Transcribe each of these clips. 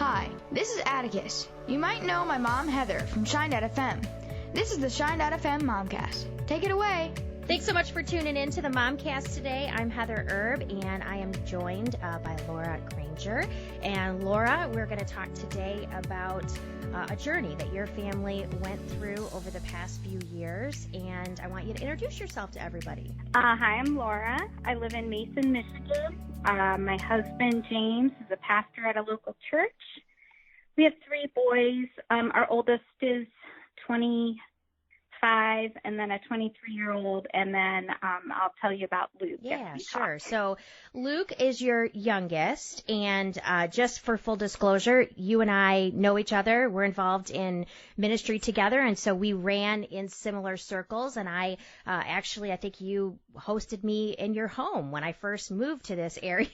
Hi, this is Atticus. You might know my mom Heather from Shine.fm. This is the Shine.fm Momcast. Take it away. Thanks so much for tuning in to the Momcast today. I'm Heather Erb, and I am joined by Laura Granger. And Laura, we're going to talk today about a journey that your family went through over the past few years, and I want you to introduce yourself to everybody. Hi, I'm Laura. I live in Mason, Michigan. My husband, James, is a pastor at a local church. We have 3 boys. Our oldest is 25, and then a 23-year-old, and then I'll tell you about Luke. Yeah, sure. So Luke is your youngest, and just for full disclosure, you and I know each other. We're involved in ministry together, and so we ran in similar circles, and I think you hosted me in your home when I first moved to this area.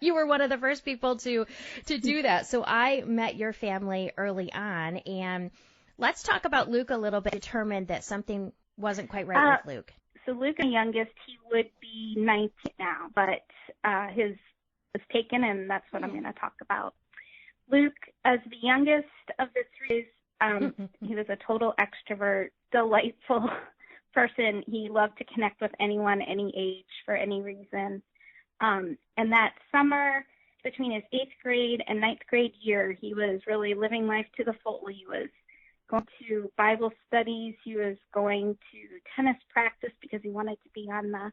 You were one of the first people to do that. So I met your family early on, and let's talk about Luke a little bit. Determined that something wasn't quite right with Luke. So Luke, the youngest, he would be 19 now, but his was taken, and that's what I'm going to talk about. Luke, as the youngest of the 3, he was a total extrovert, delightful person. He loved to connect with anyone, any age, for any reason. And that summer, between his 8th grade and 9th grade year, he was really living life to the full. He was going to Bible studies. He was going to tennis practice because he wanted to be on the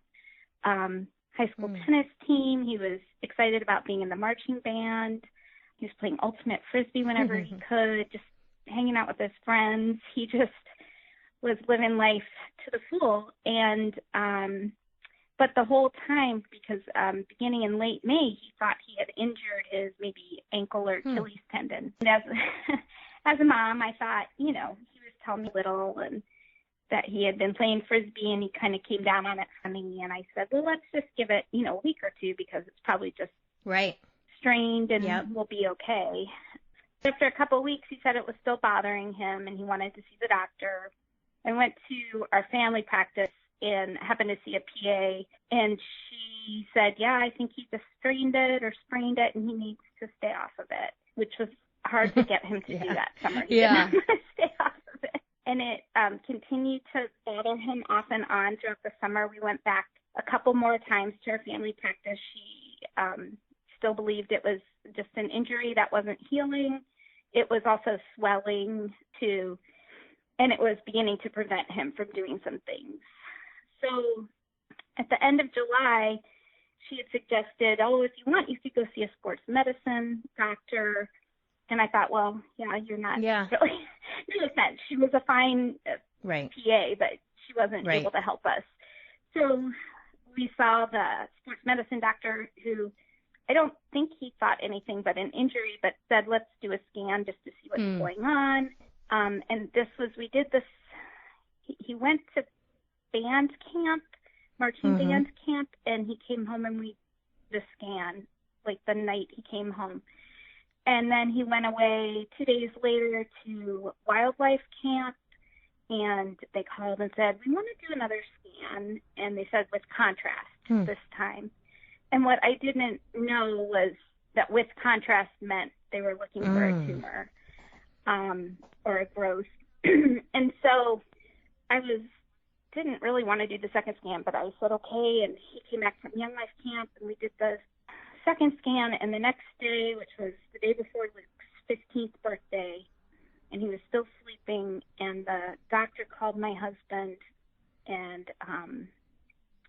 high school tennis team. He was excited about being in the marching band. He was playing ultimate frisbee whenever he could, just hanging out with his friends. He just was living life to the full. And but the whole time, because beginning in late May, he thought he had injured his maybe ankle or Achilles tendon. And as a mom, I thought, he was telling me little and that he had been playing frisbee and he kind of came down on it funny. And I said, well, let's just give it, a week or 2 because it's probably just strained and we'll be okay. After a couple of weeks, he said it was still bothering him and he wanted to see the doctor. I went to our family practice and happened to see a PA, and she said, yeah, I think he just strained it or sprained it and he needs to stay off of it, which was hard to get him to do that summer. He didn't want to stay off of it. And it continued to bother him off and on throughout the summer. We went back a couple more times to our family practice. She still believed it was just an injury that wasn't healing. It was also swelling too, and it was beginning to prevent him from doing some things. So at the end of July, she had suggested, if you want, you could go see a sports medicine doctor. And I thought, well, you're not really, no offense. She was a fine PA, but she wasn't able to help us. So we saw the sports medicine doctor who I don't think he thought anything but an injury, but said, let's do a scan just to see what's going on. And we did this, he went to band camp, marching band camp, and he came home and we did the scan, like the night he came home. And then he went away 2 days later to wildlife camp, and they called and said, we want to do another scan. And they said with contrast this time. And what I didn't know was that with contrast meant they were looking for a tumor or a growth. And so I didn't really want to do the second scan, but I said, okay. And he came back from Young Life Camp, and we did the second scan, and the next day, which was the day before Luke's 15th birthday, and he was still sleeping, and the doctor called my husband, and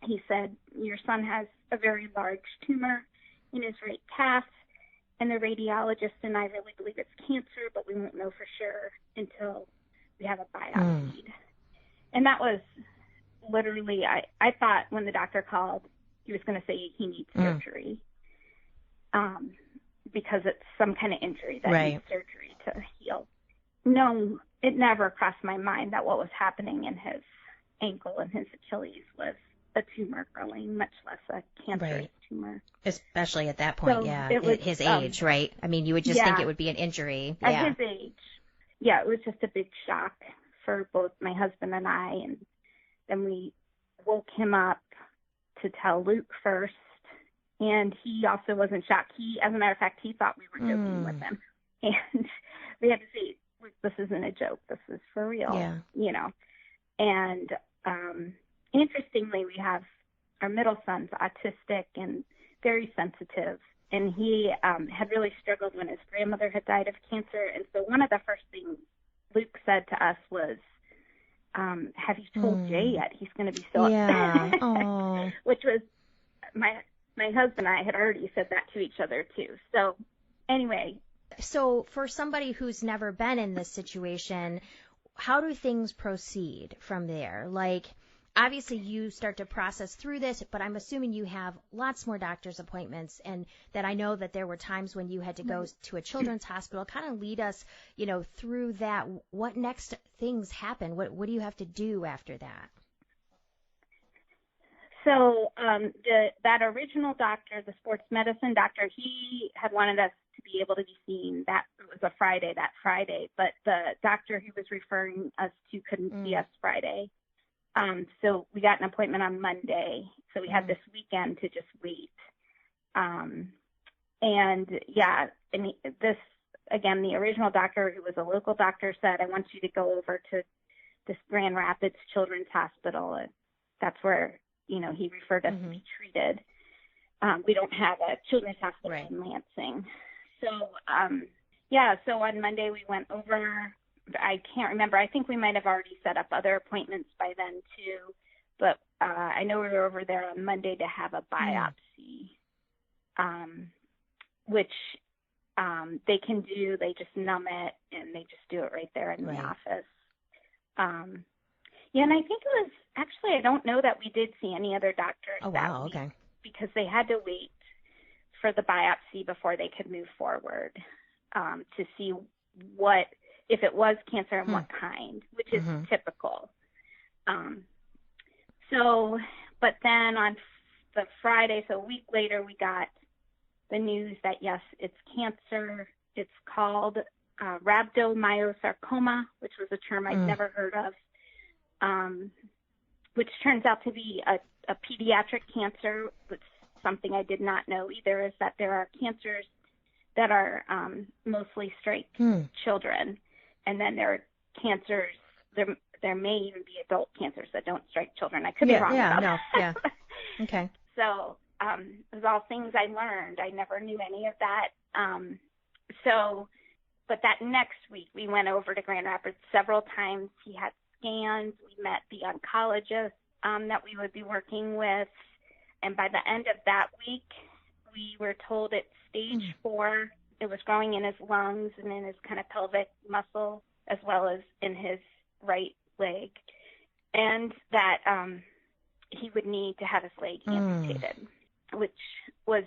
he said, your son has a very large tumor in his right calf, and the radiologist and I really believe it's cancer, but we won't know for sure until we have a biopsy. And that was literally, I thought when the doctor called, he was going to say he needs surgery. Because it's some kind of injury that needs surgery to heal. No, it never crossed my mind that what was happening in his ankle and his Achilles was a tumor growing, much less a cancerous tumor. Especially at that point, at his age, right? I mean, you would just think it would be an injury. At his age. Yeah, it was just a big shock for both my husband and I. And then we woke him up to tell Luke first. And he also wasn't shocked. As a matter of fact, he thought we were joking with him. this is for real, Yeah. And interestingly, we have our middle son's autistic and very sensitive, and he had really struggled when his grandmother had died of cancer. And so one of the first things Luke said to us was, have you told Jay yet? He's going to be so upset. Oh. Which was, my husband and I had already said that to each other too. So anyway. So for somebody who's never been in this situation, how do things proceed from there? Like, obviously you start to process through this, but I'm assuming you have lots more doctor's appointments, and that I know that there were times when you had to go to a children's hospital. Kind of lead us, through that. What next things happen? What do you have to do after that? So that original doctor, the sports medicine doctor, he had wanted us to be able to be seen. That was that Friday, but the doctor he was referring us to couldn't see us Friday. So we got an appointment on Monday. So we had this weekend to just wait. The original doctor, who was a local doctor, said, I want you to go over to this Grand Rapids Children's Hospital. And that's where, he referred us to be treated. We don't have a children's hospital in Lansing. So, so on Monday we went over. I can't remember. I think we might have already set up other appointments by then too. But I know we were over there on Monday to have a biopsy, which they can do. They just numb it and they just do it right there in the office. And I think it was actually, I don't know that we did see any other doctors that week because they had to wait for the biopsy before they could move forward to see if it was cancer and what kind, which is typical. But then on the Friday, so a week later, we got the news that, yes, it's cancer. It's called rhabdomyosarcoma, which was a term I'd never heard of, which turns out to be a pediatric cancer. Which something I did not know either is that there are cancers that are mostly strike children, and then there are cancers, there may even be adult cancers that don't strike children. I could be wrong about that. Okay. So it was all things I learned. I never knew any of that. But that next week we went over to Grand Rapids several times. He had scans. We met the oncologist that we would be working with. And by the end of that week, we were told it's stage 4. It was growing in his lungs and in his kind of pelvic muscle, as well as in his right leg. And that he would need to have his leg amputated, which was,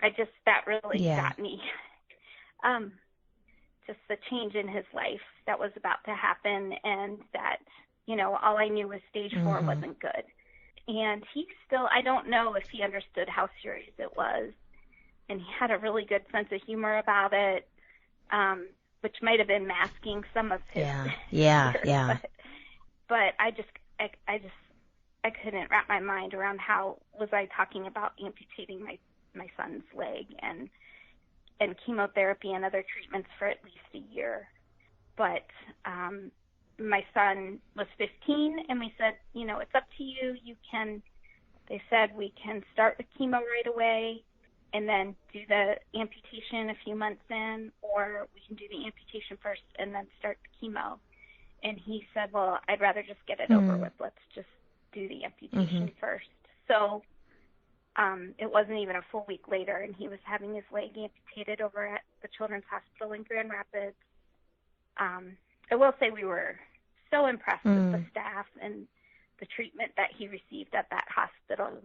that really got me. Just the change in his life that was about to happen, and that, all I knew was stage 4 wasn't good. And he still, I don't know if he understood how serious it was. And he had a really good sense of humor about it, which might have been masking some of his fears. But I couldn't wrap my mind around how was I talking about amputating my son's leg and chemotherapy and other treatments for at least a year. But my son was 15, and we said, it's up to you. They said we can start the chemo right away and then do the amputation a few months in, or we can do the amputation first and then start the chemo. And he said, well, I'd rather just get it over with. Let's just do the amputation first. So it wasn't even a full week later, and he was having his leg amputated over at the Children's Hospital in Grand Rapids. I will say we were so impressed with the staff and the treatment that he received at that hospital.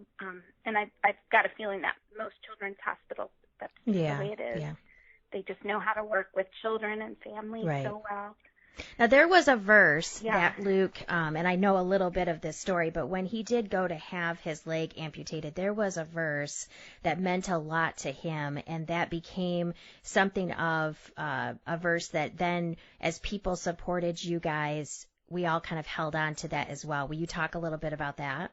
And I've got a feeling that most children's hospitals, that's the way it is. Yeah. They just know how to work with children and families so well. Now, there was a verse that Luke, and I know a little bit of this story, but when he did go to have his leg amputated, there was a verse that meant a lot to him, and that became something of a verse that then, as people supported you guys, we all kind of held on to that as well. Will you talk a little bit about that?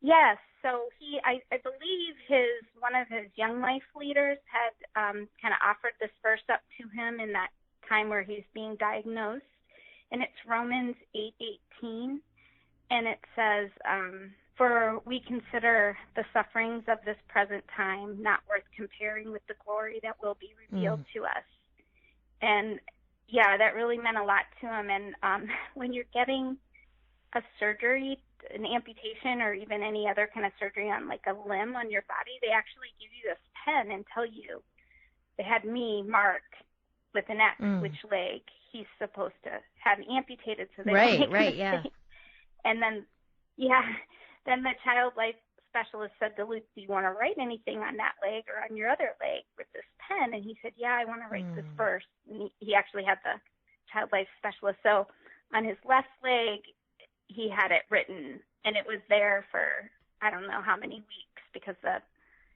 Yes. So I believe one of his Young Life leaders had kind of offered this verse up to him in that time where he's being diagnosed, and it's Romans 8:18, and it says, "For we consider the sufferings of this present time not worth comparing with the glory that will be revealed to us." And yeah, that really meant a lot to him. And when you're getting a surgery, an amputation, or even any other kind of surgery on like a limb on your body, they actually give you this pen and tell you, they had me mark with an X which leg he's supposed to have amputated, so they don't make a mistake. Yeah. And then, then the child life specialist said to Luke, "Do you want to write anything on that leg or on your other leg with this pen?" And he said, "Yeah, I want to write this first." And he actually had the child life specialist. So on his left leg, he had it written, and it was there for I don't know how many weeks, because it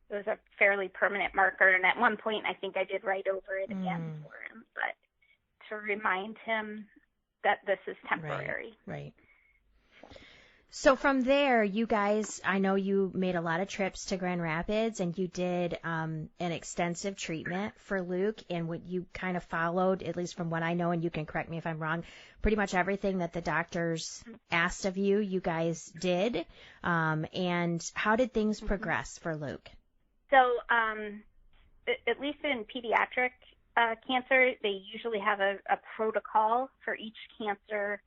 was a fairly permanent marker. And at one point, I think I did write over it again for him, but to remind him that this is temporary. Right. So from there, you guys, I know you made a lot of trips to Grand Rapids, and you did an extensive treatment for Luke, and what you kind of followed, at least from what I know, and you can correct me if I'm wrong, pretty much everything that the doctors asked of you, you guys did. And how did things progress for Luke? So at least in pediatric cancer, they usually have a protocol for each cancer,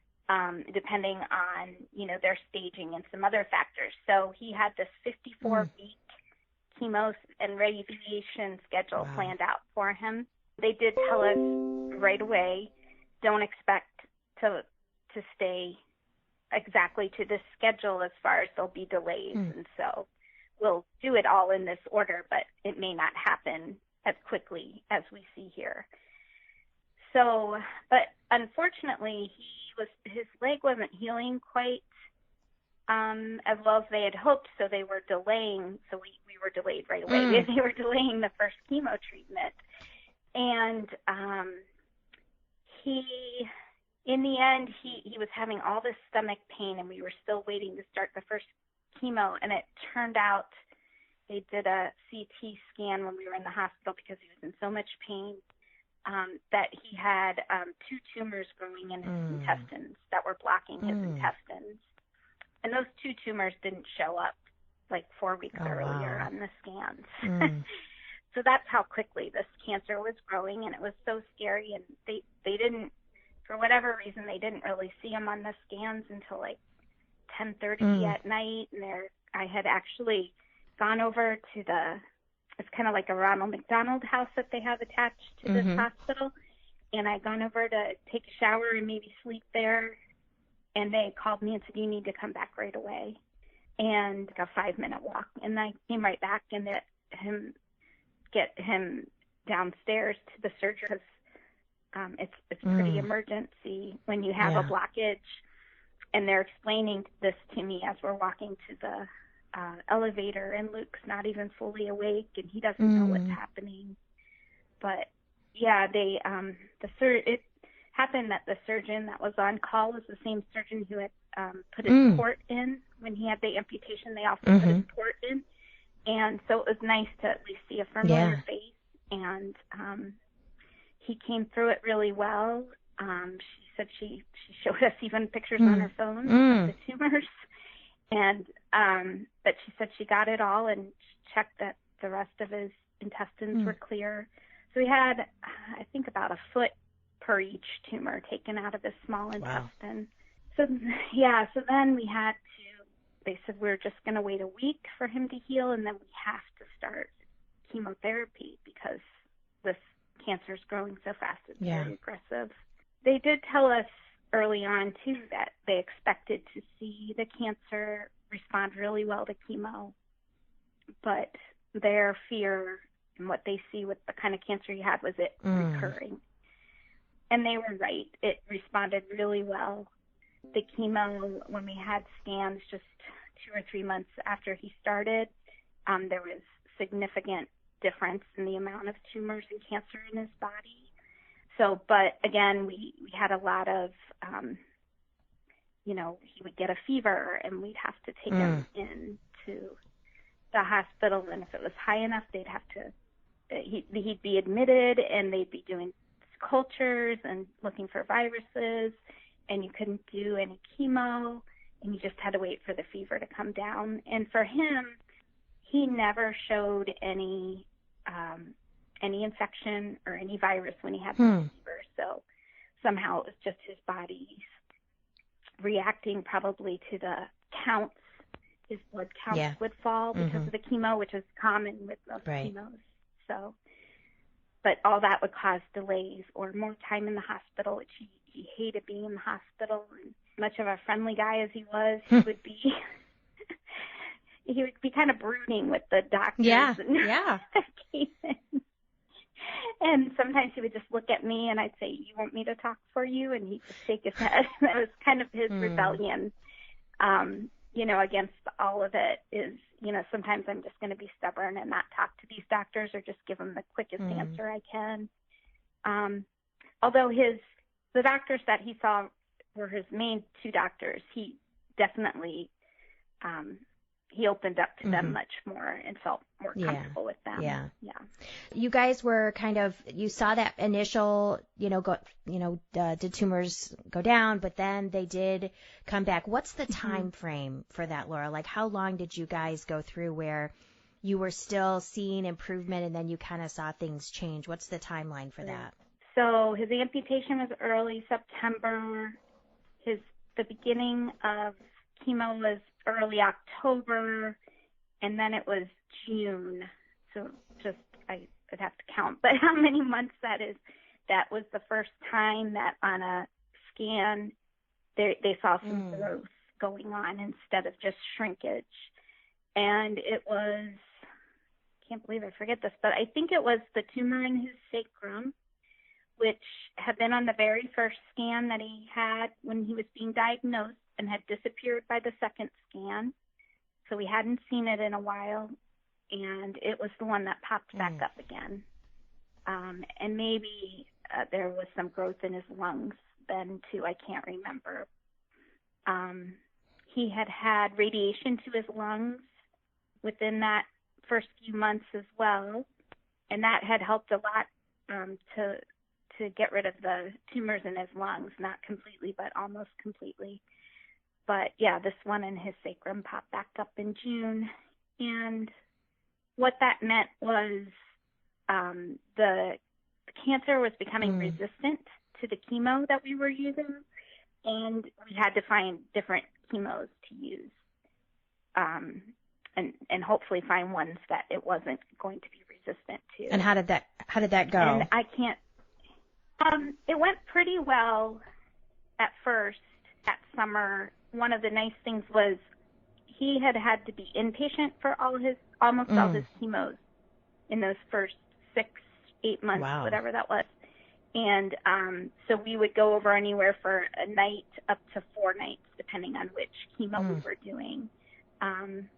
depending on, their staging and some other factors. So he had this 54-week chemo and radiation schedule planned out for him. They did tell us right away, don't expect to stay exactly to this schedule, as far as there'll be delays. And so we'll do it all in this order, but it may not happen as quickly as we see here. So, but unfortunately, his leg wasn't healing quite as well as they had hoped, so they were delaying. So we were delayed right away. They were delaying the first chemo treatment, and in the end, he was having all this stomach pain, and we were still waiting to start the first chemo. And it turned out they did a CT scan when we were in the hospital, because he was in so much pain, that he had 2 tumors growing in his intestines that were blocking his intestines. And those 2 tumors didn't show up like 4 weeks earlier on the scans. So that's how quickly this cancer was growing, and it was so scary. And they didn't, for whatever reason, they didn't really see him on the scans until like 10:30 at night. And I had actually gone over to it's kind of like a Ronald McDonald house that they have attached to this hospital. And I'd gone over to take a shower and maybe sleep there. And they called me and said, "You need to come back right away." And a 5-minute walk. And I came right back and get him downstairs to the surgery, because it's pretty emergency when you have a blockage. And they're explaining this to me as we're walking to the elevator, and Luke's not even fully awake, and he doesn't know what's happening. But yeah, it happened that the surgeon that was on call was the same surgeon who had put his port in when he had the amputation. They also put his port in, and so it was nice to at least see a familiar face. And he came through it really well. She said she showed us even pictures on her phone of the tumors. And but she said she got it all and checked that the rest of his intestines were clear. So he had, I think, about a foot per each tumor taken out of his small intestine. So then they said we're just going to wait a week for him to heal, and then we have to start chemotherapy because this cancer is growing so fast. It's very aggressive. They did tell us early on, too, that they expected to see the cancer respond really well to chemo, but their fear and what they see with the kind of cancer he had was it recurring. And they were right. It responded really well. The chemo, when we had scans just 2 or 3 months after he started, there was significant difference in the amount of tumors and cancer in his body. So, but again, we had a lot of, he would get a fever and we'd have to take him into the hospital. And if it was high enough, he'd be admitted and they'd be doing cultures and looking for viruses, and you couldn't do any chemo, and you just had to wait for the fever to come down. And for him, he never showed any infection or any virus when he had the fever. So somehow it was just his body reacting probably to the counts. His blood counts would fall because of the chemo, which is common with most chemos. So, but all that would cause delays or more time in the hospital, which he hated being in the hospital. And much of a friendly guy as he was, he would be kind of brooding with the doctors. Yeah, And sometimes he would just look at me and I'd say, "You want me to talk for you?" And he'd just shake his head. That was kind of his rebellion, against all of it is, sometimes I'm just going to be stubborn and not talk to these doctors or just give them the quickest answer I can. Although the doctors that he saw were his main two doctors, he definitely, he opened up to them much more and felt more comfortable with them. Yeah. You guys were you saw that initial, did tumors go down, but then they did come back. What's the time frame for that, Laura? Like, how long did you guys go through where you were still seeing improvement and then you kind of saw things change? What's the timeline for that? So his amputation was early September. The beginning of chemo was early October, and then it was June. So I would have to count, but how many months that is. That was the first time that on a scan they saw some growth going on instead of just shrinkage. And it was, I can't believe I forget this, but I think it was the tumor in his sacrum, which had been on the very first scan that he had when he was being diagnosed and had disappeared by the second scan. So we hadn't seen it in a while, and it was the one that popped back up again. And maybe there was some growth in his lungs then, too. I can't remember. He had radiation to his lungs within that first few months as well, and that had helped a lot to get rid of the tumors in his lungs, not completely, but almost completely. But yeah, this one in his sacrum popped back up in June. And what that meant was the cancer was becoming resistant to the chemo that we were using, and we had to find different chemos to use, and hopefully find ones that it wasn't going to be resistant to. And how did that go? And I can't. It went pretty well at first. That summer, one of the nice things was he had to be inpatient for almost all his chemos in those first 6-8 months, whatever that was. And so we would go over anywhere for a night up to 4 nights, depending on which chemo we were doing. And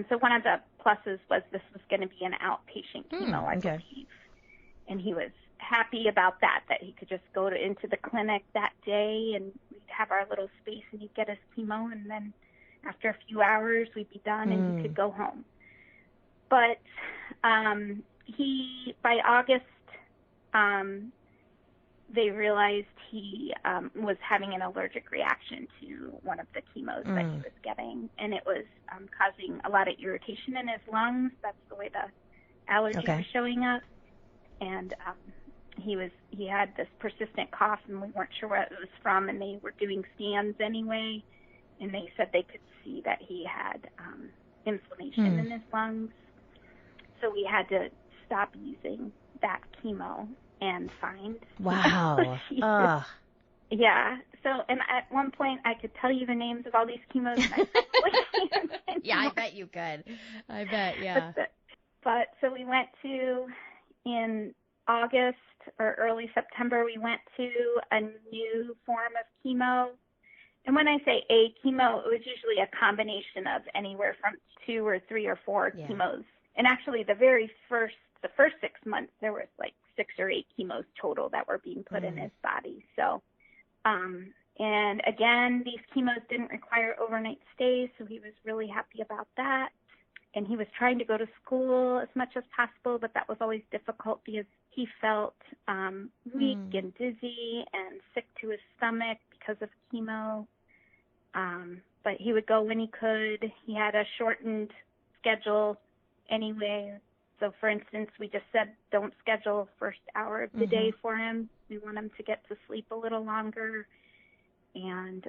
so one of the pluses was this was going to be an outpatient chemo, I believe. And he was happy about that he could just go into the clinic that day and we'd have our little space and he'd get his chemo, and then after a few hours we'd be done and he could go home. But by August, they realized he was having an allergic reaction to one of the chemos that he was getting, and it was causing a lot of irritation in his lungs. That's the way the allergy was showing up. And he had this persistent cough, and we weren't sure where it was from, and they were doing scans anyway, and they said they could see that he had inflammation in his lungs. So we had to stop using that chemo and find Yeah. So, and at one point I could tell you the names of all these chemos. And I probably yeah, I bet you could. I bet, yeah. But so we went to, in August or early September, we went to a new form of chemo. And when I say a chemo, it was usually a combination of anywhere from 2 or 3 or 4 chemos. And actually the first 6 months, there was like 6 or 8 chemos total that were being put in his body. So, and again, these chemos didn't require overnight stays, so he was really happy about that. And he was trying to go to school as much as possible, but that was always difficult because he felt weak and dizzy and sick to his stomach because of chemo. But he would go when he could. He had a shortened schedule anyway. So, for instance, we just said don't schedule first hour of the day for him. We want him to get to sleep a little longer. And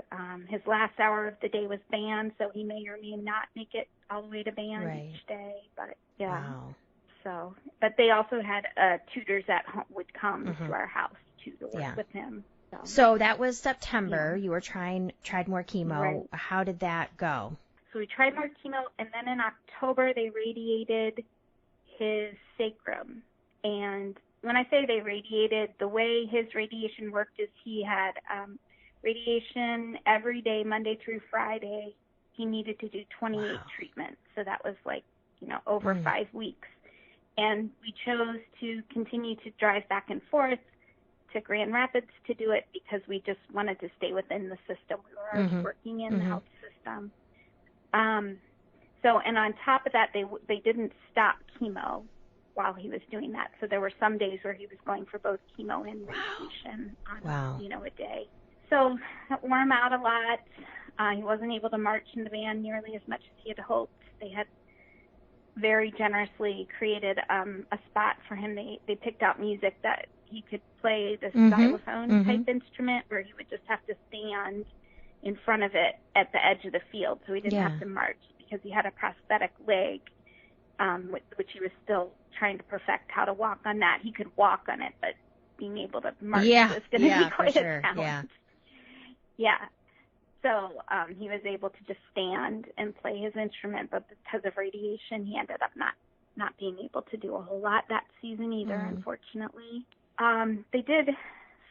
his last hour of the day was band, so he may or may not make it all the way to band each day. But, yeah. Wow. So, but they also had tutors at home would come to our house to work with him. So that was September. You were tried more chemo. Right. How did that go? So we tried more chemo, and then in October they radiated his sacrum. And when I say they radiated, the way his radiation worked is he had radiation every day, Monday through Friday. He needed to do 28 treatments. So that was like, over 5 weeks. And we chose to continue to drive back and forth to Grand Rapids to do it because we just wanted to stay within the system. We were already working in the health system. And on top of that, they didn't stop chemo while he was doing that. So there were some days where he was going for both chemo and radiation on, a day. So that wore him out a lot. He wasn't able to march in the band nearly as much as he had hoped. They had very generously created a spot for him. They picked out music that he could play the xylophone type instrument where he would just have to stand in front of it at the edge of the field, so he didn't have to march because he had a prosthetic leg, which he was still trying to perfect how to walk on that. He could walk on it, but being able to march was going to be quite a challenge. So he was able to just stand and play his instrument, but because of radiation, he ended up not being able to do a whole lot that season either, unfortunately. They did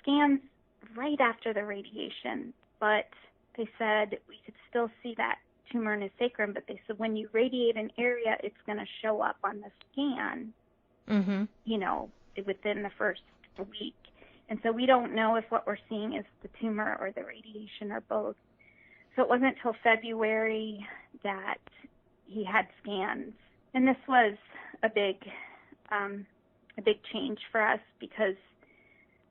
scans right after the radiation, but they said we could still see that tumor in his sacrum, but they said when you radiate an area, it's going to show up on the scan, within the first week. And so we don't know if what we're seeing is the tumor or the radiation or both. So it wasn't until February that he had scans. And this was a big change for us because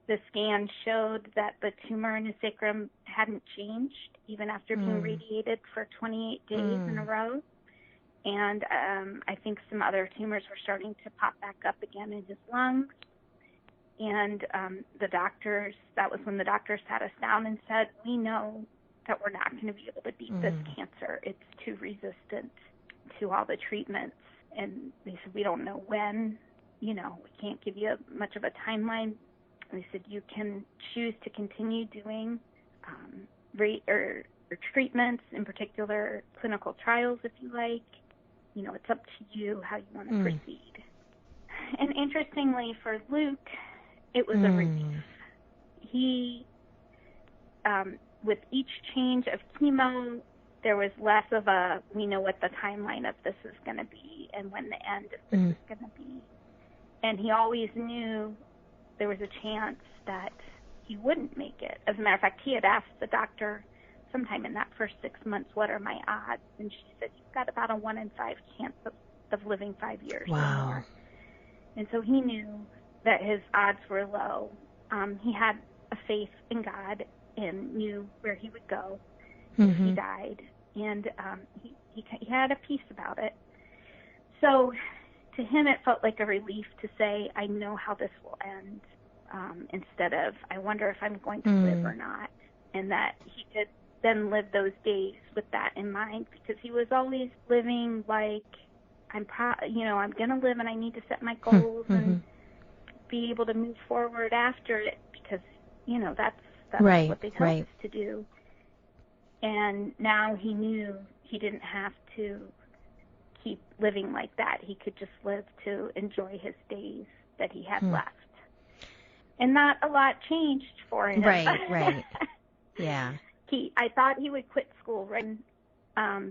the scan showed that the tumor in his sacrum hadn't changed even after being radiated for 28 days in a row. And I think some other tumors were starting to pop back up again in his lungs. And that was when the doctors sat us down and said, we know that we're not going to be able to beat this cancer. It's too resistant to all the treatments. And they said, we don't know when, we can't give you much of a timeline. And they said, you can choose to continue doing treatments, in particular clinical trials if you like. It's up to you how you want to proceed. And interestingly for Luke, it was a relief. He, with each change of chemo, there was less of we know what the timeline of this is going to be and when the end of this is going to be. And he always knew there was a chance that he wouldn't make it. As a matter of fact, he had asked the doctor sometime in that first 6 months, what are my odds? And she said, you've got about a 1 in 5 chance of living 5 years or more. And so he knew that his odds were low. He had a faith in God and knew where he would go if he died. And he had a peace about it. So to him, it felt like a relief to say, I know how this will end, instead of, I wonder if I'm going to live or not. And that he could then live those days with that in mind, because he was always living like, I'm going to live and I need to set my goals and be able to move forward after it, because, that's what they tell us to do. And now he knew he didn't have to keep living like that. He could just live to enjoy his days that he had left. And not a lot changed for him. Right. Yeah. I thought he would quit school,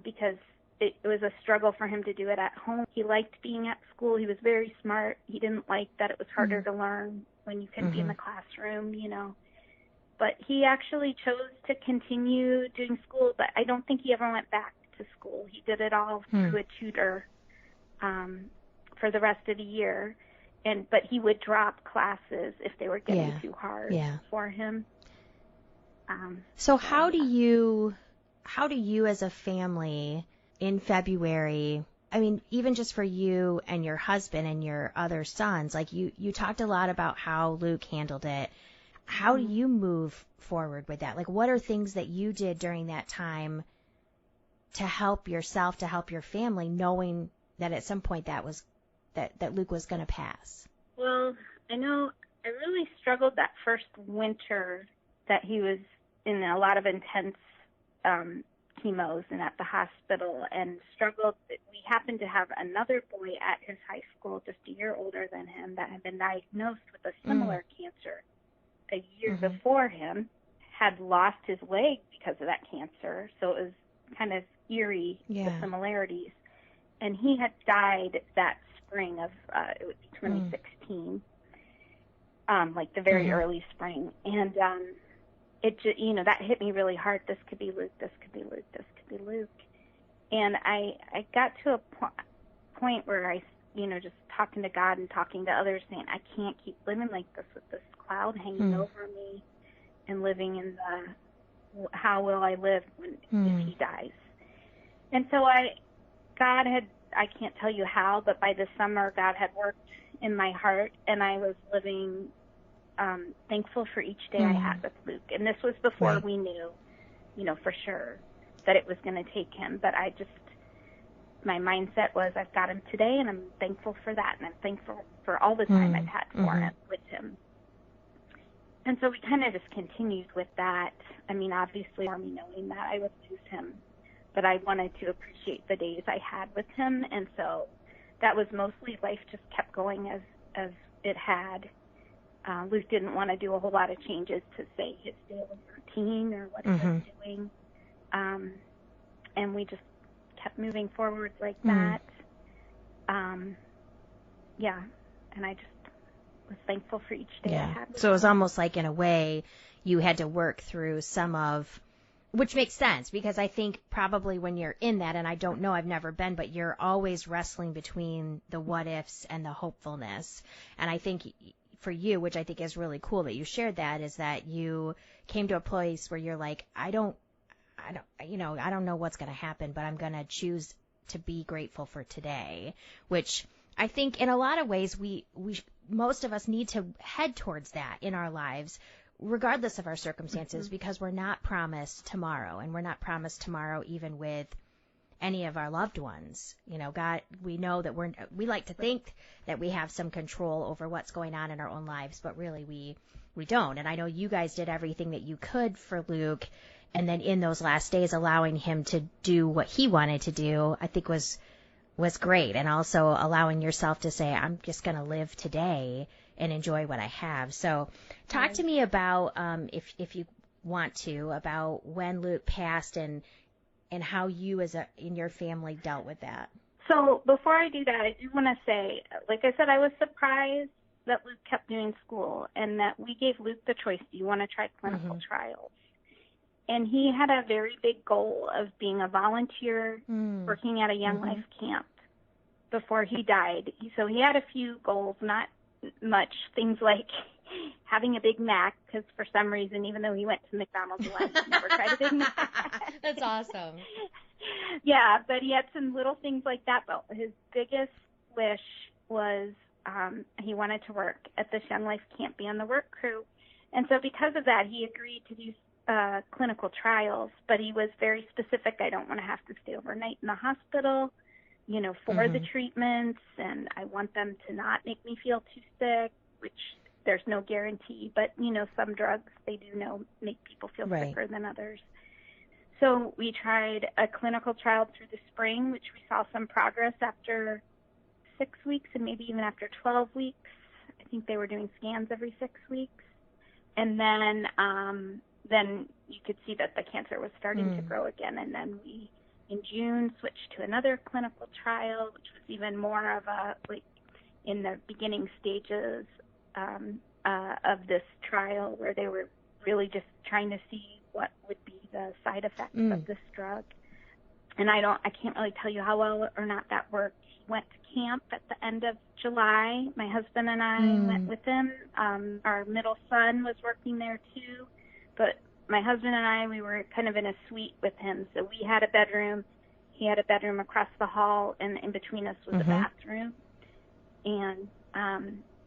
because it was a struggle for him to do it at home. He liked being at school. He was very smart. He didn't like that it was harder to learn when you couldn't be in the classroom, But he actually chose to continue doing school, but I don't think he ever went back to school. He did it all through a tutor for the rest of the year. but he would drop classes if they were getting too hard for him. So how do you as a family in February, I mean, even just for you and your husband and your other sons, like you talked a lot about how Luke handled it. How do you move forward with that? Like, what are things that you did during that time to help yourself, to help your family, knowing that at some point that Luke was going to pass? Well, I know I really struggled that first winter that he was in a lot of intense chemos and at the hospital, and struggled. We happened to have another boy at his high school just a year older than him that had been diagnosed with a similar cancer a year before him, had lost his leg because of that cancer. So it was kind of eerie, the similarities. And he had died that spring of, it would be 2016, like the very early spring. And it just, that hit me really hard. This could be Luke, this could be Luke, this could be Luke. And I got to a point where I, just talking to God and talking to others, saying, I can't keep living like this with this cloud hanging over me and living in the, how will I live if he dies? And so I can't tell you how, but by the summer, God had worked in my heart, and I was living thankful for each day I had with Luke. And this was before we knew, for sure that it was going to take him. But my mindset was, I've got him today, and I'm thankful for that, and I'm thankful for all the time I've had with him. And so we kind of just continued with that. I mean, obviously, for me knowing that I would lose him, but I wanted to appreciate the days I had with him. And so that was mostly, life just kept going as it had. Luke didn't want to do a whole lot of changes to, say, his daily routine or what he was doing. And we just kept moving forward like that. And I just was thankful for each day I had. So it was almost like, in a way, you had to work through which makes sense, because I think probably when you're in that, and I don't know, I've never been, but you're always wrestling between the what ifs and the hopefulness. And I think for you, which I think is really cool that you shared that, is that you came to a place where you're like, I don't know what's going to happen, but I'm going to choose to be grateful for today, which I think in a lot of ways most of us need to head towards that in our lives, regardless of our circumstances, because we're not promised tomorrow, and we're not promised tomorrow even with any of our loved ones. God, we know that we like to think that we have some control over what's going on in our own lives, but really we don't. And I know you guys did everything that you could for Luke, and then in those last days, allowing him to do what he wanted to do, I think was great. And also allowing yourself to say, I'm just going to live today and enjoy what I have. So talk to me about, if you want to, about when Luke passed and how you in your family dealt with that. So before I do that, I do want to say, like I said, I was surprised that Luke kept doing school, and that we gave Luke the choice, do you want to try clinical trials? And he had a very big goal of being a volunteer working at a Young Life camp before he died. So he had a few goals, not much, things like having a Big Mac, because for some reason, even though he went to McDonald's once, he never tried a Big Mac. That's awesome. Yeah, but he had some little things like that. But his biggest wish was he wanted to work at this Young Life camp, be on the work crew. And so because of that, he agreed to do clinical trials, but he was very specific. I don't want to have to stay overnight in the hospital, for the treatments, and I want them to not make me feel too sick, which there's no guarantee, but, some drugs, they do make people feel sicker than others. So we tried a clinical trial through the spring, which we saw some progress after 6 weeks and maybe even after 12 weeks. I think they were doing scans every 6 weeks. And then you could see that the cancer was starting to grow again. And then we, in June, switched to another clinical trial, which was even more of in the beginning stages of this trial, where they were really just trying to see what would be the side effects of this drug. And I can't really tell you how well or not that worked. He went to camp at the end of July. My husband and I went with him. Our middle son was working there too, but my husband and I, we were kind of in a suite with him. So we had a bedroom. He had a bedroom across the hall, and in between us was a bathroom. And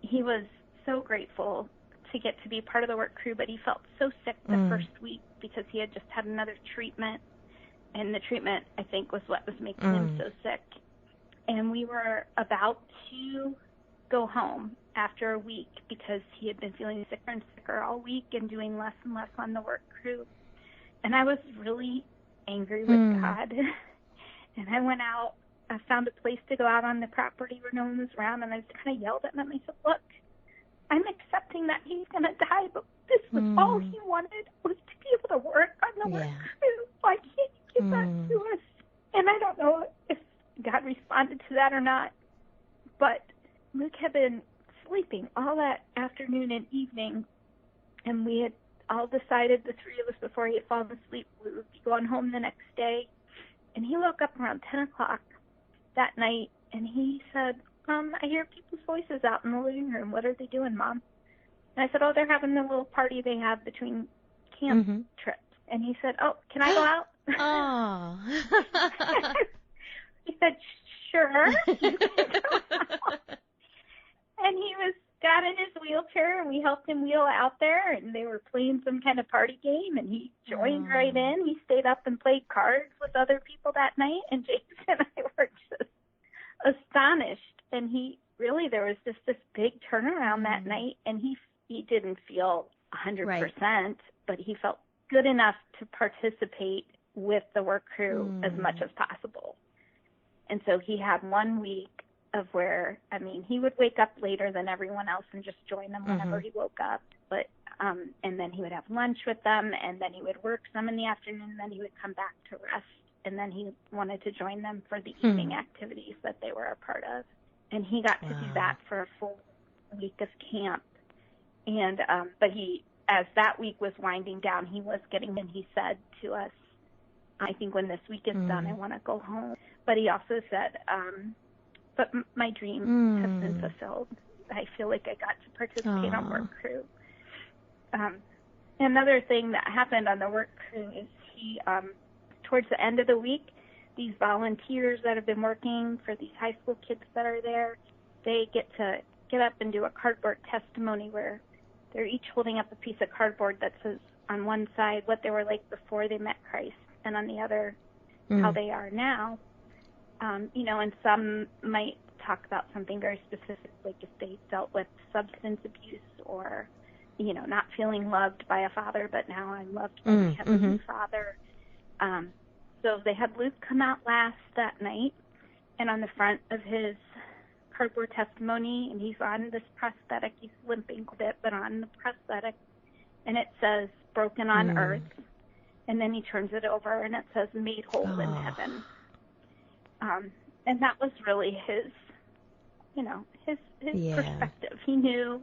he was so grateful to get to be part of the work crew, but he felt so sick the first week because he had just had another treatment. And the treatment, I think, was what was making him so sick. And we were about to go home after a week because he had been feeling sicker and sicker all week and doing less and less on the work crew. And I was really angry with God. And I went out. I found a place to go out on the property where no one was around, and I just kind of yelled at him. I said, look, I'm accepting that he's going to die, but this was all he wanted, was to be able to work on the work crew. Why can't you give that to us? And I don't know if God responded to that or not, but Luke had been sleeping all that afternoon and evening, and we had all decided, the three of us, before he had fallen asleep, we would be going home the next day. And he woke up around 10 o'clock that night, and he said, I hear people's voices out in the living room. What are they doing, Mom? And I said, oh, they're having a little party they have between camp trips. And he said, oh, can I go out? Oh. He said, sure. You can go out. And he got in his wheelchair, and we helped him wheel out there, and they were playing some kind of party game, and he joined right in. He stayed up and played cards with other people that night, and James and I were just astonished. And there was just this big turnaround that night, and he didn't feel 100%, but he felt good enough to participate with the work crew as much as possible. And so he had 1 week of where, he would wake up later than everyone else and just join them whenever he woke up. But, and then he would have lunch with them, and then he would work some in the afternoon, and then he would come back to rest. And then he wanted to join them for the evening activities that they were a part of. And he got to do that for a full week of camp. And, but as that week was winding down, he said to us, I think when this week is done, I want to go home. But he also said, but my dream has been fulfilled. I feel like I got to participate on work crew. Another thing that happened on the work crew is towards the end of the week, these volunteers that have been working for these high school kids that are there, they get to get up and do a cardboard testimony where they're each holding up a piece of cardboard that says on one side what they were like before they met Christ, and on the other how they are now. And some might talk about something very specific, like if they dealt with substance abuse or, not feeling loved by a father, but now I'm loved by my Heavenly Father. So they had Luke come out last that night, and on the front of his cardboard testimony, and he's on this prosthetic, he's limping a bit, but on the prosthetic, and it says, broken on earth, and then he turns it over, and it says, made whole in heaven. And that was really his perspective. He knew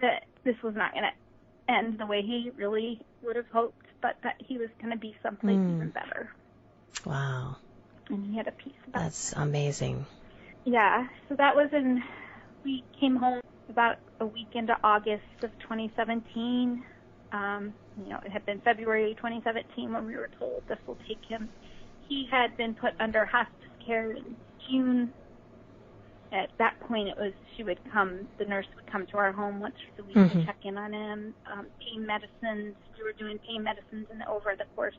that this was not going to end the way he really would have hoped, but that he was going to be someplace even better. Wow. And he had a piece about That's amazing. Yeah, so that was we came home about a week into August of 2017. It had been February 2017 when we were told this will take him. He had been put under hospice care in June. At that point, the nurse would come to our home once a week to check in on him. Pain medicines, we were doing pain medicines, and over the course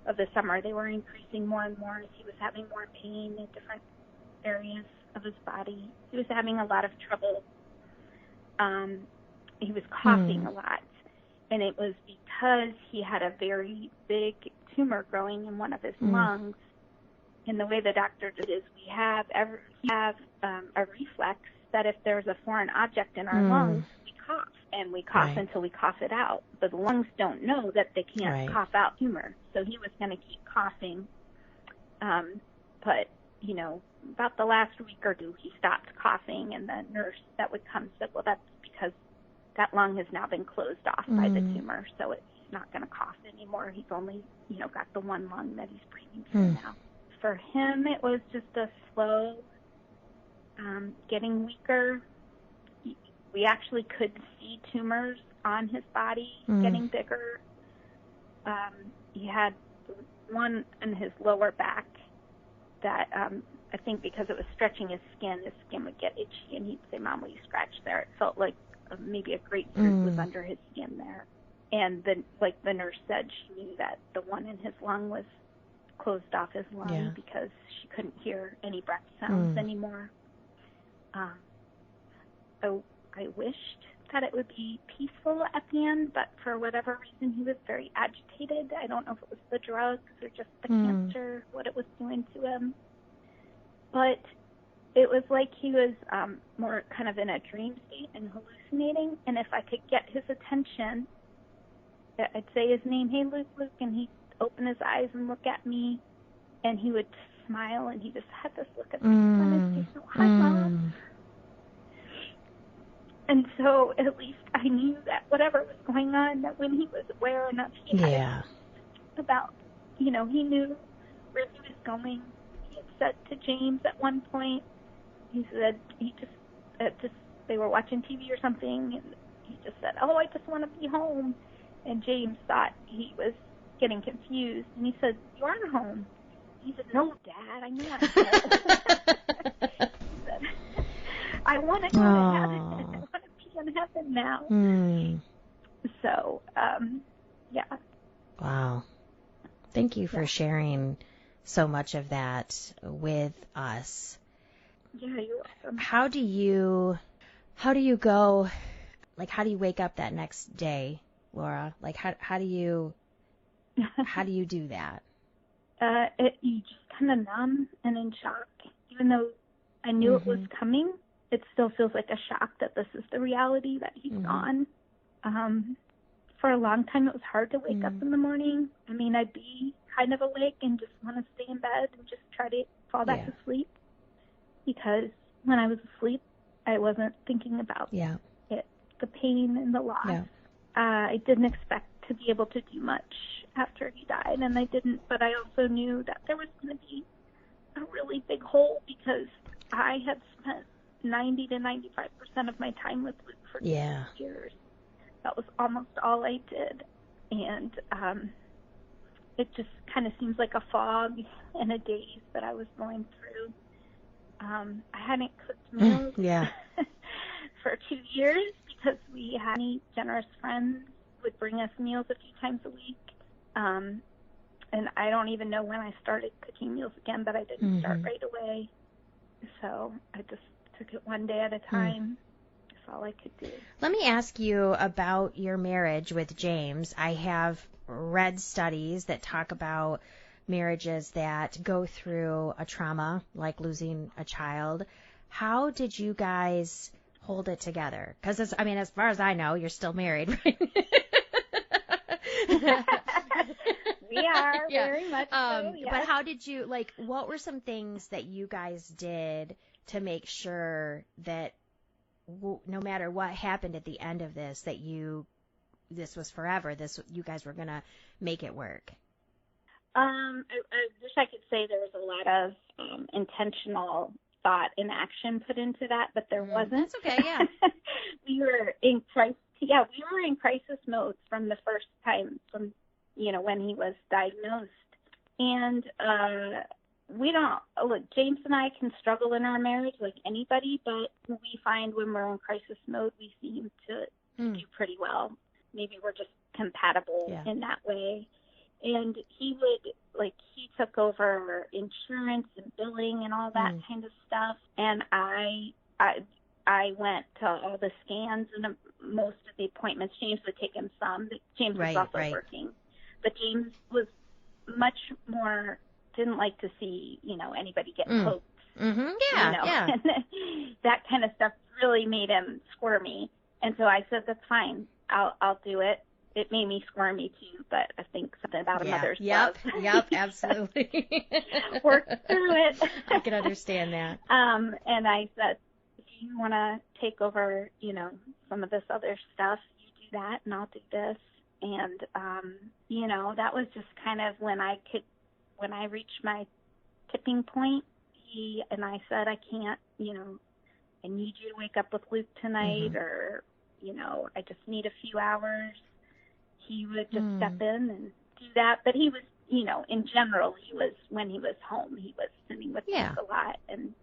of the summer, they were increasing more and more as he was having more pain in different areas of his body. He was having a lot of trouble. He was coughing a lot, and it was because he had a very big tumor growing in one of his lungs. And the way the doctor did is we have a reflex that if there's a foreign object in our lungs, we cough. And we cough until we cough it out. But the lungs don't know that they can't cough out tumor. So he was going to keep coughing. But, about the last week or two, he stopped coughing. And the nurse that would come said, well, that's because that lung has now been closed off by the tumor. So he's not going to cough anymore. He's only, got the one lung that he's breathing through now. For him, it was just a slow getting weaker. We actually could see tumors on his body getting bigger. He had one in his lower back that I think because it was stretching his skin would get itchy, and he'd say, "Mom, will you scratch there?" It felt like maybe a grapefruit was under his skin there. And then, like the nurse said, she knew that the one in his lung was closed off his lung because she couldn't hear any breath sounds anymore. I wished that it would be peaceful at the end, but for whatever reason, he was very agitated. I don't know if it was the drugs or just the cancer, what it was doing to him. But it was like he was more kind of in a dream state and hallucinating. And if I could get his attention, I'd say his name, "Hey, Luke, Luke," and he'd open his eyes and look at me, and he would smile, and he just had this look of peace on his face. "Oh, hi, Mom." And so at least I knew that whatever was going on, that when he was aware enough, he had about, he knew where he was going. He had said to James at one point, he said he just they were watching TV or something, and he just said, "Oh, I just want to be home." And James thought he was getting confused, and he said, "You are home." He said, "No, Dad, I'm not home." He said, "I want to go to heaven. I want to be in heaven now." So, yeah. Wow. Thank you for sharing so much of that with us. Yeah, you're welcome. How do you go, like, how do you wake up that next day, Laura? Like, how do you do that? You just kind of numb and in shock. Even though I knew it was coming, it still feels like a shock that this is the reality, that he's gone. For a long time, it was hard to wake up in the morning. I mean, I'd be kind of awake and just want to stay in bed and just try to fall back to sleep. Because when I was asleep, I wasn't thinking about it, the pain and the loss. Yeah. I didn't expect to be able to do much after he died, and I didn't. But I also knew that there was going to be a really big hole, because I had spent 90 to 95% of my time with Luke for 2 years. That was almost all I did. And it just kind of seems like a fog and a daze that I was going through. I hadn't cooked meals for 2 years, because we had any generous friends would bring us meals a few times a week. And I don't even know when I started cooking meals again, but I didn't start right away. So I just took it one day at a time. That's all I could do. Let me ask you about your marriage with James. I have read studies that talk about marriages that go through a trauma, like losing a child. How did you guys hold it together? Because, as far as I know, you're still married, right? We are, very much so, yes. But how did you, what were some things that you guys did to make sure that no matter what happened at the end of this, that this was forever, you guys were going to make it work? I wish I could say there was a lot of intentional thought and action put into that, but there wasn't. That's okay, yeah. We were in crisis mode from the first time, from when he was diagnosed. And James and I can struggle in our marriage like anybody, but we find when we're in crisis mode, we seem to do pretty well. Maybe we're just compatible in that way. And he took over insurance and billing and all that kind of stuff. And I went to all the scans and most of the appointments. James would take him some. James was also working. But James was much more, didn't like to see, anybody get poked. And that kind of stuff really made him squirmy. And so I said, that's fine. I'll do it. It made me squirmy too, but I think something about a mother's love. Yep, absolutely. Work through it. I can understand that. And I said, if you want to take over, some of this other stuff, you do that and I'll do this. And, that was just kind of when I reached my tipping point. He and I said, I can't, I need you to wake up with Luke tonight, or, I just need a few hours, he would just step in and do that. But he was, in general, when he was home, he was spending with Luke a lot, and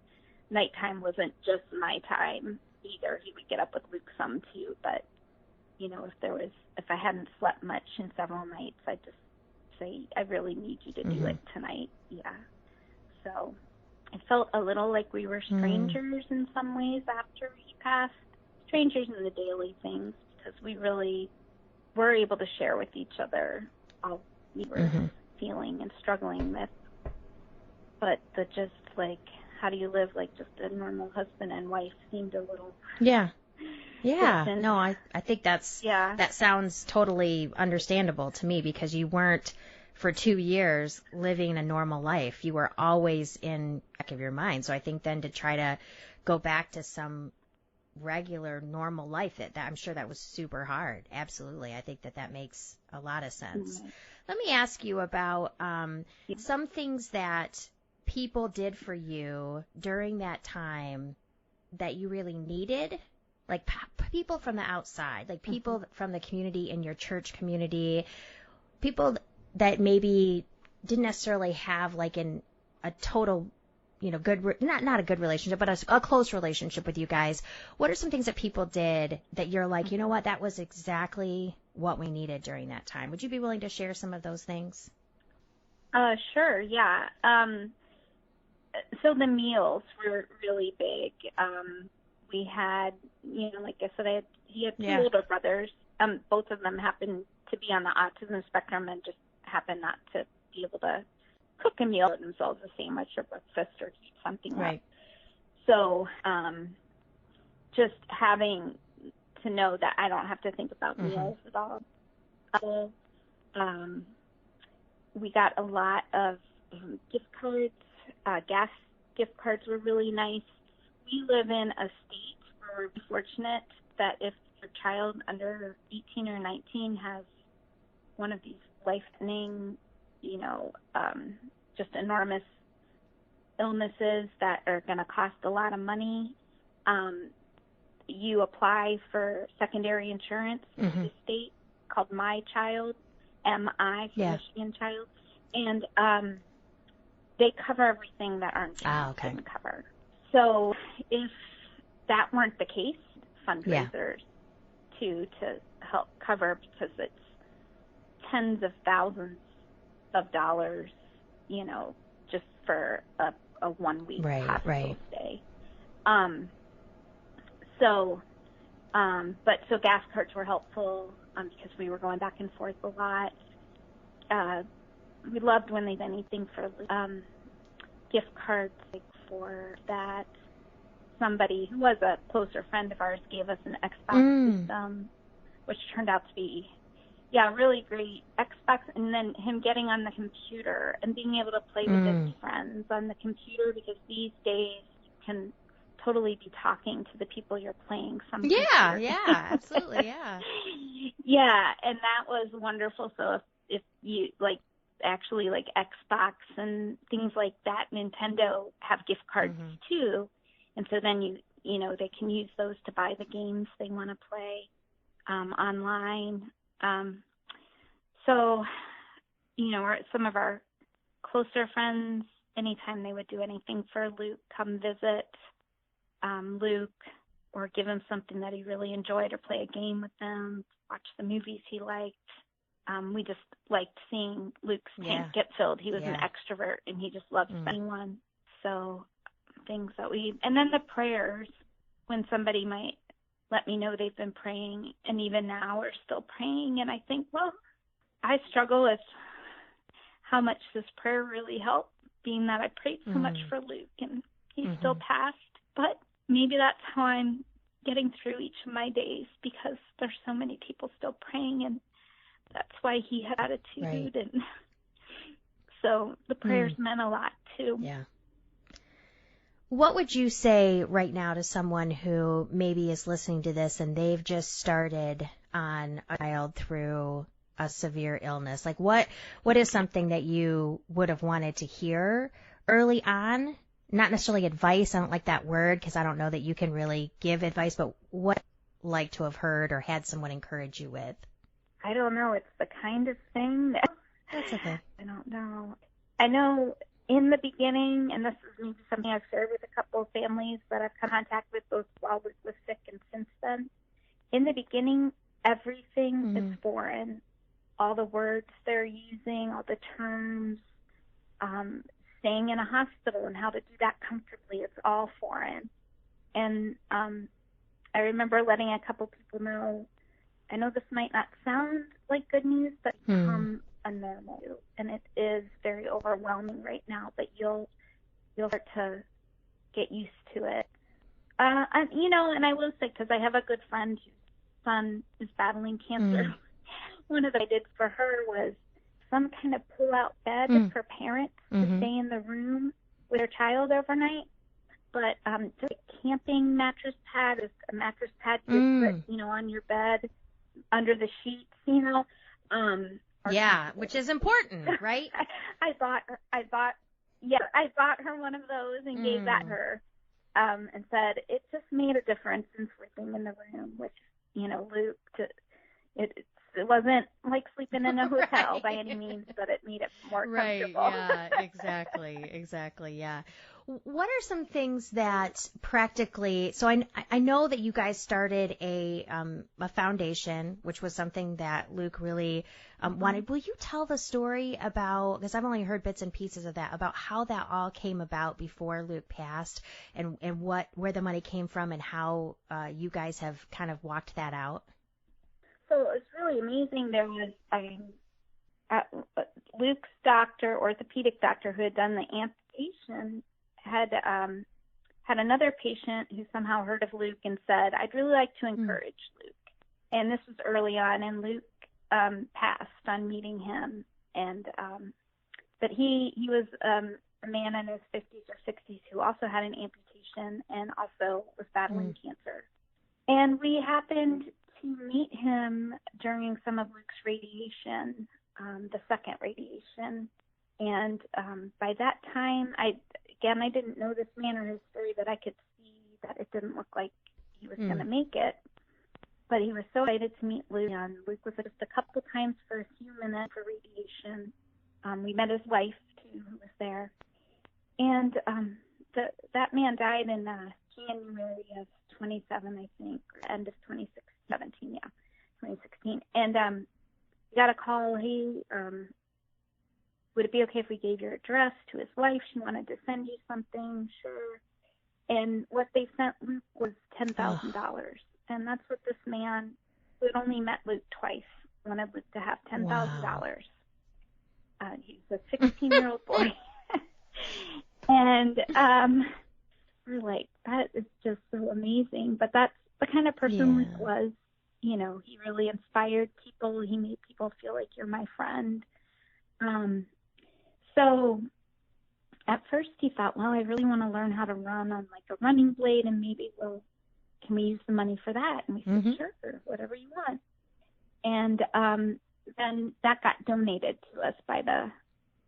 nighttime wasn't just my time either. He would get up with Luke some too, but, if I hadn't slept much in several nights, I'd just say, I really need you to do it tonight. Yeah. So I felt a little like we were strangers in some ways after he passed, strangers in the daily things, because we really were able to share with each other all we were feeling and struggling with. But the just like, how do you live like just a normal husband and wife seemed a little distant. No, I think that sounds totally understandable to me, because you weren't for 2 years living a normal life. You were always in the back of your mind. So I think then to try to go back to some regular normal life, that I'm sure that was super hard. Absolutely. I think that makes a lot of sense. Let me ask you about some things that people did for you during that time that you really needed, like people from the outside, like people from the community, in your church community, people that maybe didn't necessarily have like a total, good, not a good relationship, but a close relationship with you guys. What are some things that people did that you're like, you know what, that was exactly what we needed during that time? Would you be willing to share some of those things? Sure, yeah. So the meals were really big. We had, like I said, he had two older brothers. Both of them happened to be on the autism spectrum and just happened not to be able to cook a meal for themselves, a sandwich or breakfast or heat something up. So just having to know that I don't have to think about meals at all. We got a lot of gift cards. Gas gift cards were really nice. We live in a state where we're fortunate that if your child under 18 or 19 has one of these life-threatening, just enormous illnesses that are going to cost a lot of money, you apply for secondary insurance in the state called My Child, MI for Michigan Child, and they cover everything that our insurance didn't cover. So if that weren't the case, fundraisers to help cover, because it's tens of thousands of dollars, just for a 1 week hospital stay. So gas cards were helpful because we were going back and forth a lot. We loved when they did anything for gift cards, like for that. Somebody who was a closer friend of ours gave us an Xbox system, which turned out to be, really great. Xbox, and then him getting on the computer and being able to play with his friends on the computer, because these days you can totally be talking to the people you're playing some computer. Absolutely, and that was wonderful. So if you actually Xbox and things like that, Nintendo have gift cards too, and so then they can use those to buy the games they want to play online. So some of our closer friends, anytime they would do anything for Luke, come visit Luke or give him something that he really enjoyed, or play a game with them, watch the movies he liked. We just liked seeing Luke's tank get filled. He was an extrovert, and he just loved anyone. So things that and then the prayers, when somebody might let me know they've been praying, and even now we're still praying. And I think, well, I struggle with how much this prayer really helped, being that I prayed so much for Luke, and he's still passed. But maybe that's how I'm getting through each of my days, because there's so many people still praying, and that's why he had attitude. And so the prayers meant a lot too. Yeah. What would you say right now to someone who maybe is listening to this and they've just started on a child through a severe illness? Like what is something that you would have wanted to hear early on not necessarily advice, I don't like that word because I don't know that you can really give advice, but what like to have heard or had someone encourage you with? I don't know. It's the kind of thing that That's okay. I don't know. I know in the beginning, and this is maybe something I've shared with a couple of families that I've come in contact with both while Luke was sick and since then. In the beginning, everything is foreign. All the words they're using, all the terms, staying in a hospital and how to do that comfortably, it's all foreign. And I remember letting a couple people know, I know this might not sound like good news, but become a normal. And it is very overwhelming right now, but you'll start to get used to it. And I will say, because I have a good friend whose son is battling cancer, one of the things I did for her was some kind of pull-out bed for parents to stay in the room with their child overnight. But just a camping mattress pad is a mattress pad you put, on your bed under the sheets, Yeah, which is important, right? I bought her one of those and gave that to her, and said it just made a difference in sleeping in the room, which, Luke, it wasn't like sleeping in a hotel by any means, but it made it more comfortable. Right, yeah, exactly, yeah. What are some things that practically, so I know that you guys started a foundation, which was something that Luke really wanted. Will you tell the story about, because I've only heard bits and pieces of that, about how that all came about before Luke passed and where the money came from and how you guys have kind of walked that out? So it was really amazing. There was Luke's doctor, orthopedic doctor, who had done the amputation, had another patient who somehow heard of Luke and said, I'd really like to encourage Luke. And this was early on, and Luke passed on meeting him. And but he was a man in his 50s or 60s who also had an amputation and also was battling cancer. And we happened to meet him during some of Luke's radiation, the second radiation. And by that time, I didn't know this man or his story, but I could see that it didn't look like he was going to make it. But he was so excited to meet Luke. And Luke was just a couple times for a few minutes for radiation. We met his wife, too, who was there. And that man died in January of 27, I think, or end of 2016. And we got a call. Hey, would it be okay if we gave your address to his wife? She wanted to send you something. Sure. And what they sent Luke was $10,000. And that's what this man, who had only met Luke twice, wanted Luke to have $10,000. Wow. He's a 16-year-old boy. And we're like, that is just so amazing. But that's the kind of person Luke was. He really inspired people. He made people feel like you're my friend. So at first he thought, well, I really want to learn how to run on like a running blade, and maybe can we use the money for that? And we said, sure, whatever you want. And then that got donated to us by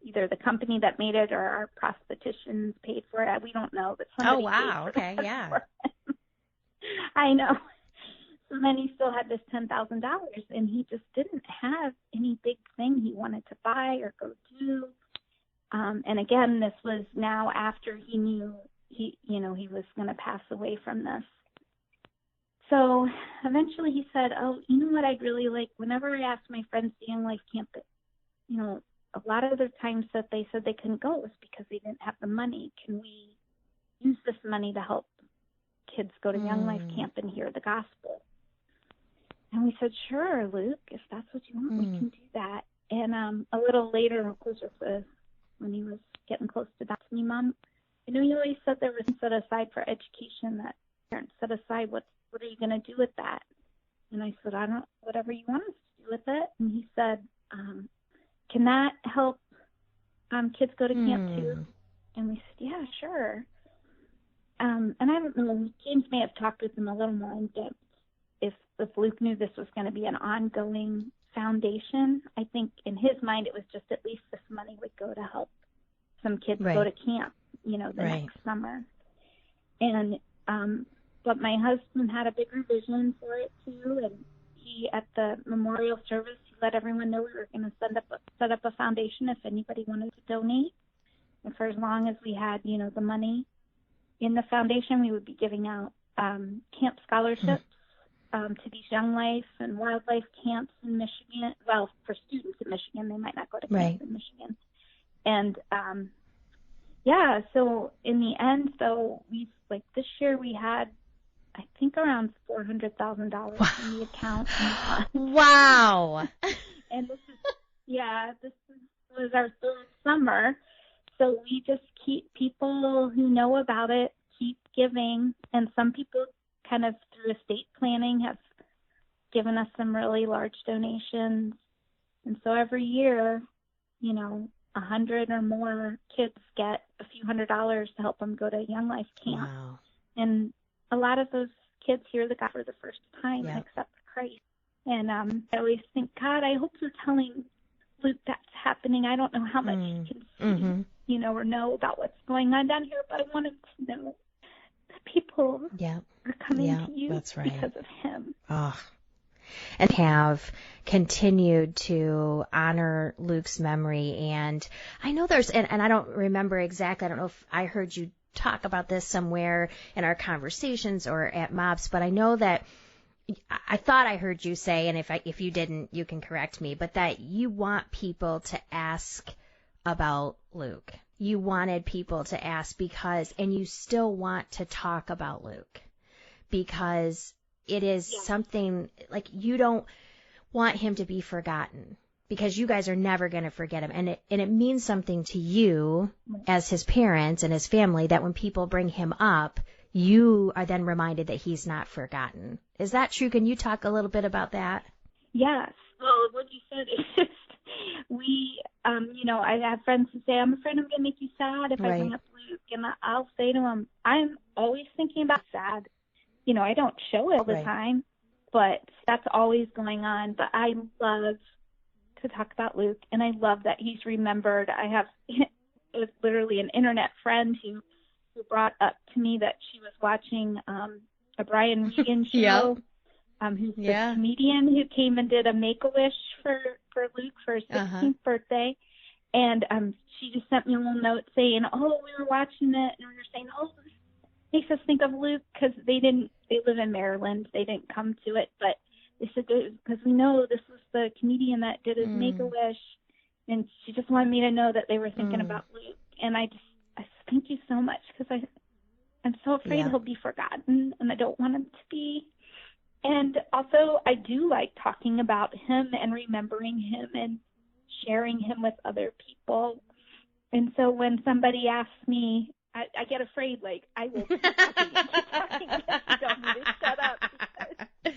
either the company that made it or our prostheticians paid for it. We don't know, but somebody paid for okay, yeah. I know. So then he still had this $10,000, and he just didn't have any big thing he wanted to buy or go do. And again, this was now after he knew he was going to pass away from this. So eventually he said, oh, you know what I'd really like? Whenever I asked my friends to Young Life Camp, a lot of the times that they said they couldn't go was because they didn't have the money. Can we use this money to help kids go to Young Life Camp and hear the gospel? And we said, sure, Luke, if that's what you want, we can do that. And a little later, closer to when he was getting close to that, to me, Mom, I know you always said there was set aside for education, that parents set aside. What are you going to do with that? And I said, whatever you want us to do with it. And he said, can that help kids go to camp too? And we said, yeah, sure. And I don't know, James may have talked with him a little more in depth if Luke knew this was going to be an ongoing foundation. I think in his mind it was just at least this money would go to help some kids go to camp. the Right. next summer. And but my husband had a bigger vision for it too, and he, at the memorial service, he let everyone know we were going to set up a foundation if anybody wanted to donate. And for as long as we had, the money in the foundation, we would be giving out camp scholarships to these young life and wildlife camps in Michigan. Well, for students in Michigan, they might not go to camp in Michigan. And so in the end, though, this year we had, I think, around $400,000 in the account. Wow. And this was our third summer. So we just keep people who know about it, keep giving. And some people kind of through estate planning have given us some really large donations. And so every year, 100 or more kids get a few $100s to help them go to Young Life Camp. Wow. And a lot of those kids hear the God for the first time and accept Christ. And I always think, God, I hope you're telling Luke that's happening. I don't know how much he can see, or know about what's going on down here, but I want him to know that people are coming to you because of him. Oh. And have continued to honor Luke's memory. And I know and I don't remember exactly, I don't know if I heard you talk about this somewhere in our conversations or at MOPS, but I know that I thought I heard you say, and if you didn't, you can correct me, but that you want people to ask about Luke. You wanted people to ask and you still want to talk about Luke because it is something like you don't want him to be forgotten because you guys are never going to forget him. And it means something to you as his parents and his family that when people bring him up, you are then reminded that he's not forgotten. Is that true? Can you talk a little bit about that? Yes. Well, what you said is just, I have friends who say, I'm afraid I'm going to make you sad if I bring up Luke. And I'll say to them, I'm always thinking about sad. I don't show it all the time, but that's always going on. But I love to talk about Luke, and I love that he's remembered. I have literally an internet friend who brought up to me that she was watching a Brian Regan show, who's the comedian who came and did a Make-A-Wish for Luke for his 16th birthday. And she just sent me a little note saying, we were watching it, and we were saying, makes us think of Luke because they live in Maryland. They didn't come to it, but they said, because we know this was the comedian that did his Make-A-Wish. And she just wanted me to know that they were thinking about Luke. And I thank you so much because I'm so afraid he'll be forgotten and I don't want him to be. And also I do like talking about him and remembering him and sharing him with other people. And so when somebody asks me, I get afraid, like, I will keep talking and keep talking because you don't need to shut up because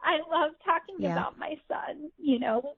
I love talking about my son,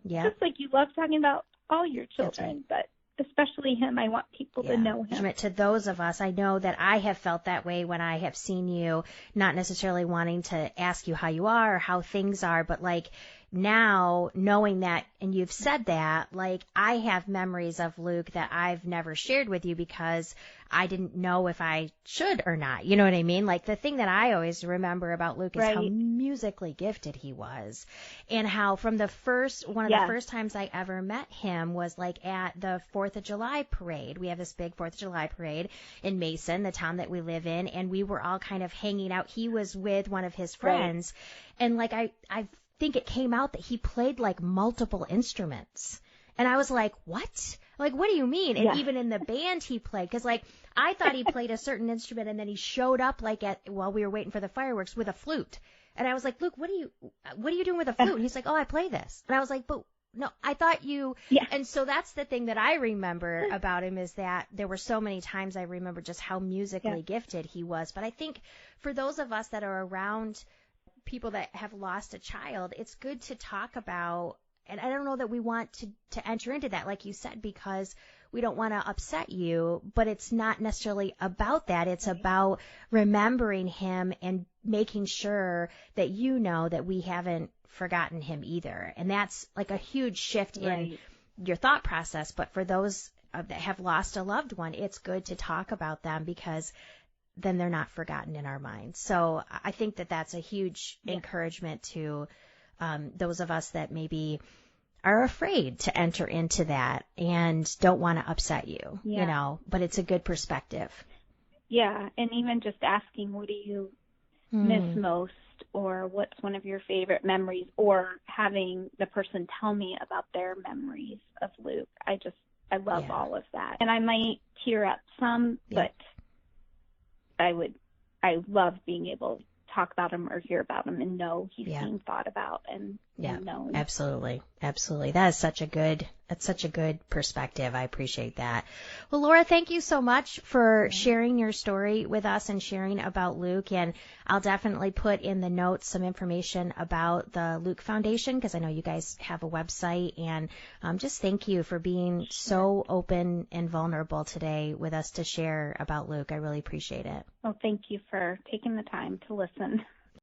just like you love talking about all your children, but especially him. I want people to know him. To those of us, I know that I have felt that way when I have seen you, not necessarily wanting to ask you how you are or how things are, but like now knowing that, and you've said that, like I have memories of Luke that I've never shared with you because I didn't know if I should or not. You know what I mean? Like the thing that I always remember about Luke is how musically gifted he was, and how from the one of the first times I ever met him was like at the 4th of July parade. We have this big 4th of July parade in Mason, the town that we live in, and we were all kind of hanging out. He was with one of his friends, and like I think it came out that he played like multiple instruments. And I was like, what? Like, what do you mean? And even in the band he played, because like I thought he played a certain instrument and then he showed up like while we were waiting for the fireworks with a flute. And I was like, Luke, what are you doing with a flute? And he's like, I play this. And I was like, but no, I thought you. Yeah. And so that's the thing that I remember about him is that there were so many times I remember just how musically gifted he was. But I think for those of us that are around people that have lost a child, it's good to talk about, and I don't know that we want to enter into that, like you said, because we don't want to upset you, but it's not necessarily about that. It's about remembering him and making sure that you know that we haven't forgotten him either. And that's like a huge shift in your thought process. But for those that have lost a loved one, it's good to talk about them because then they're not forgotten in our minds. So I think that that's a huge encouragement to those of us that maybe are afraid to enter into that and don't want to upset you, you know, but it's a good perspective. Yeah, and even just asking, what do you miss most, or what's one of your favorite memories, or having the person tell me about their memories of Luke. I love all of that. And I might tear up some, but I love being able to talk about him or hear about him and know he's being thought about and known. Absolutely. That is such a good perspective. I appreciate that. Well, Laura, thank you so much for sharing your story with us and sharing about Luke. And I'll definitely put in the notes some information about the Luke Foundation, because I know you guys have a website. And just thank you for being so open and vulnerable today with us to share about Luke. I really appreciate it. Well, thank you for taking the time to listen.